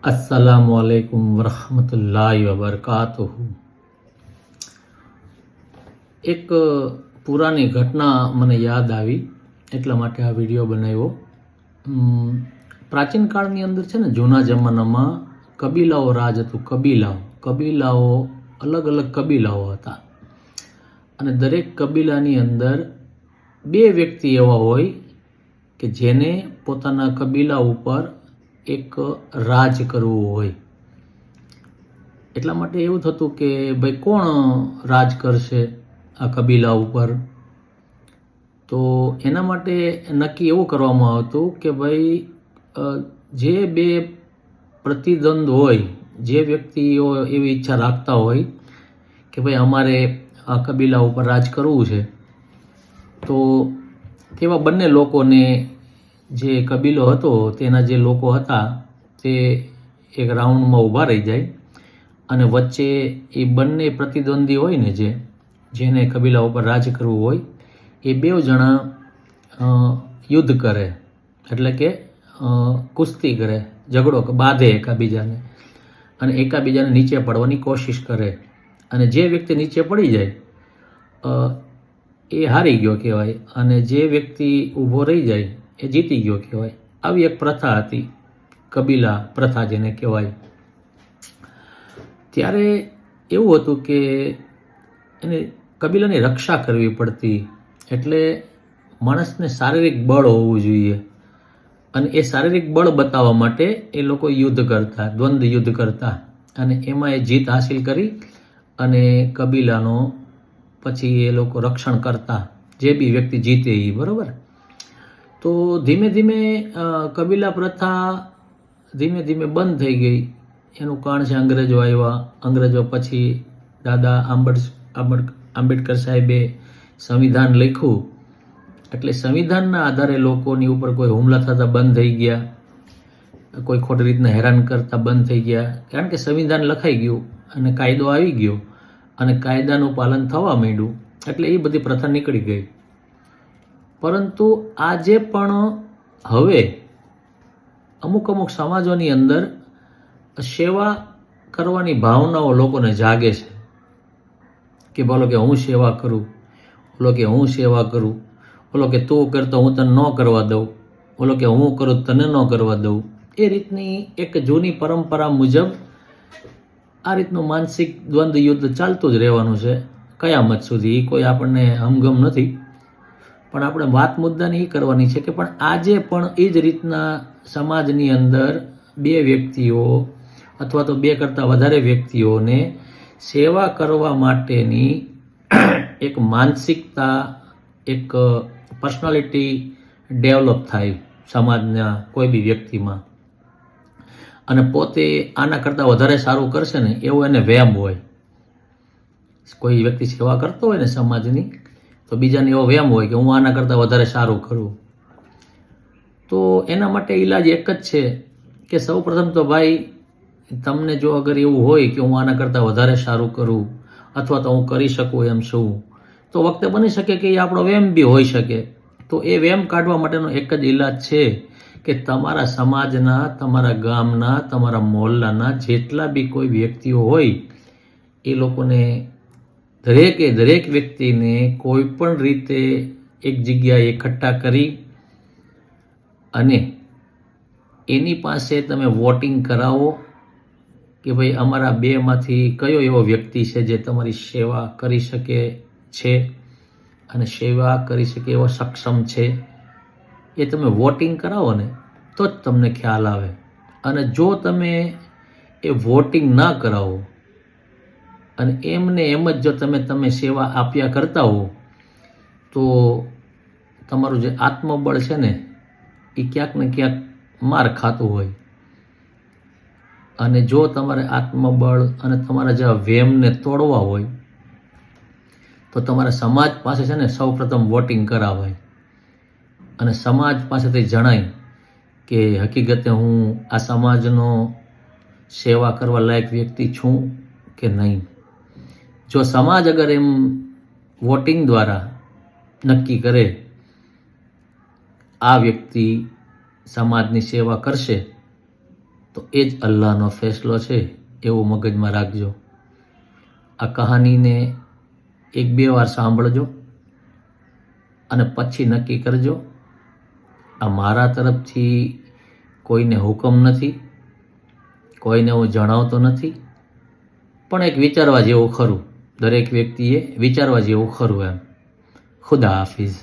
अस्सलामुअलैकुम वरहमतुल्लाहि वबरकातुहू। એક પુરાની ઘટના મને યાદ આવી એટલા માટે આ વિડીયો બનાવ્યો। પ્રાચીન કાળની અંદર છે ને, જૂના જમાનામાં કબીલાઓ રાજ હતું। કબીલાઓ અલગ અલગ કબીલાઓ હતા અને દરેક કબીલાની અંદર બે વ્યક્તિ એવા હોય કે જેને પોતાના કબીલા ઉપર એક રાજ કરવું હોય। એટલા માટે એવું થતું કે ભાઈ કોણ રાજ કરશે આ કબીલા ઉપર। તો એના માટે નક્કી એવું કરવામાં આવતું કે ભાઈ જે બે પ્રતિદ્વંદ હોય, જે વ્યક્તિઓ એવી ઈચ્છા રાખતા હોય કે ભાઈ અમારે આ કબીલા ઉપર રાજ કરવું છે, તો તેવા બંને લોકોને, જે કબીલો હતો તેના જે લોકો હતા તે એક રાઉન્ડમાં ઊભા રહી જાય અને વચ્ચે એ બંને પ્રતિદ્વંદી હોય ને, જેને કબીલા ઉપર રાજ કરવું હોય, એ બે જણા યુદ્ધ કરે, એટલે કે કુસ્તી કરે, ઝઘડો બાંધે એકાબીજાને અને એકાબીજાને નીચે પડવાની કોશિશ કરે અને જે વ્યક્તિ નીચે પડી જાય એ હારી ગયો કહેવાય અને જે વ્યક્તિ ઊભો રહી જાય એ જીતી ગયો કહેવાય। આવી એક પ્રથા હતી, કબીલા પ્રથા જેને કહેવાય। ત્યારે એવું હતું કે એને કબીલાની રક્ષા કરવી પડતી, એટલે માણસને શારીરિક બળ હોવું જોઈએ અને એ શારીરિક બળ બતાવવા માટે એ લોકો યુદ્ધ કરતા, દ્વંદ્વ યુદ્ધ કરતા અને એમાં એ જીત હાસિલ કરી અને કબીલાનો પછી એ લોકો રક્ષણ કરતા, જે બી વ્યક્તિ જીતે એ, બરાબર। તો ધીમે ધીમે કબીલા પ્રથા ધીમે ધીમે બંધ થઈ ગઈ। એનું કારણ છે અંગ્રેજો આવ્યા। અંગ્રેજો પછી દાદા આંબેડકર સાહેબે સંવિધાન લખ્યું, એટલે સંવિધાનના આધારે લોકોની ઉપર કોઈ હુમલા થતા બંધ થઈ ગયા, કોઈ ખોટી રીતના હેરાન કરતા બંધ થઈ ગયા, કારણ કે સંવિધાન લખાઈ ગયું અને કાયદો આવી ગયો અને કાયદાનું પાલન થવા માંડ્યું, એટલે એ બધી પ્રથા નીકળી ગઈ। પરંતુ આજે પણ હવે અમુક સમાજોની અંદર સેવા કરવાની ભાવનાઓ લોકોને જાગે છે કે બોલો કે હું સેવા કરું, બોલો કે હું સેવા કરું, બોલો કે તું કરતો હું તને ન કરવા દઉં, બોલો કે હું કરું તને ન કરવા દઉં। એ રીતની એક જૂની પરંપરા મુજબ આ રીતનું માનસિક દ્વંદ્વ યુદ્ધ ચાલતું જ રહેવાનું છે કયામત સુધી। એ કોઈ આપણને હમગમ નથી, પણ આપણે વાત મુદ્દાની એ કરવાની છે કે પણ આજે પણ એ જ રીતના સમાજની અંદર બે વ્યક્તિઓ અથવા તો બે કરતાં વધારે વ્યક્તિઓને સેવા કરવા માટેની એક માનસિકતા, એક પર્સનાલિટી ડેવલપ થાય સમાજના કોઈ બી વ્યક્તિમાં અને પોતે આના કરતાં વધારે સારું કરશે ને એવો એને વહેમ હોય। કોઈ વ્યક્તિ સેવા કરતો હોય ને સમાજની, તો બીજાને એવો વહેમ હોય કે હું આના કરતાં વધારે સારું કરું। તો એના માટે ઈલાજ એક જ છે કે સૌ પ્રથમ તો ભાઈ તમને જો અગર એવું હોય કે હું આના કરતાં વધારે સારું કરું અથવા તો હું કરી શકું એમ છું, તો વખતે બની શકે કે એ આપણો વહેમ બી હોઈ શકે। તો એ વહેમ કાઢવા માટેનો એક જ ઈલાજ છે કે તમારા સમાજના, તમારા ગામના, તમારા મોહલ્લાના જેટલા બી કોઈ વ્યક્તિઓ હોય એ લોકોને, દરેક વ્યક્તિને કોઈ પણ રીતે એક જગ્યાએ એકઠા કરી અને એની પાસે તમે વોટિંગ કરાવો કે ભાઈ અમારા બેમાંથી કયો એવો વ્યક્તિ છે જે તમારી સેવા કરી શકે છે અને સેવા કરી શકે એવો સક્ષમ છે। એ તમે વોટિંગ કરાવો ને તો જ તમને ખ્યાલ આવે। અને જો તમે એ વોટિંગ ના કરાવો અને એમને એમ જ જો તમે સેવા આપ્યા કરતા હો, તો તમારું જે આત્મબળ છે ને એ ક્યાંક ને ક્યાંક માર ખાતું હોય। અને જો તમારે આત્મબળ અને તમારા જેવા વહેમને તોડવા હોય તો તમારે સમાજ પાસે છે ને સૌ પ્રથમ વોટિંગ કરાવાય અને સમાજ પાસેથી જણાય કે હકીકતે હું આ સમાજનો સેવા કરવા લાયક વ્યક્તિ છું કે નહીં। જો સમાજ અગર એમ વોટિંગ દ્વારા નક્કી કરે આ વ્યક્તિ સમાજની સેવા કરશે તો એ જ અલ્લાહનો ફેસલો છે એવું મગજમાં રાખજો. આ કહાનીને 1-2 વાર સાંભળજો અને પછી નક્કી કરજો. આ મારા તરફથી કોઈને હુકમ નથી, કોઈને હું જણાવતો નથી, પણ એક વિચારવા જેવું ખરું. દરેક વ્યક્તિએ વિચારવા જેવું ખરું એમ. ખુદા હાફિઝ.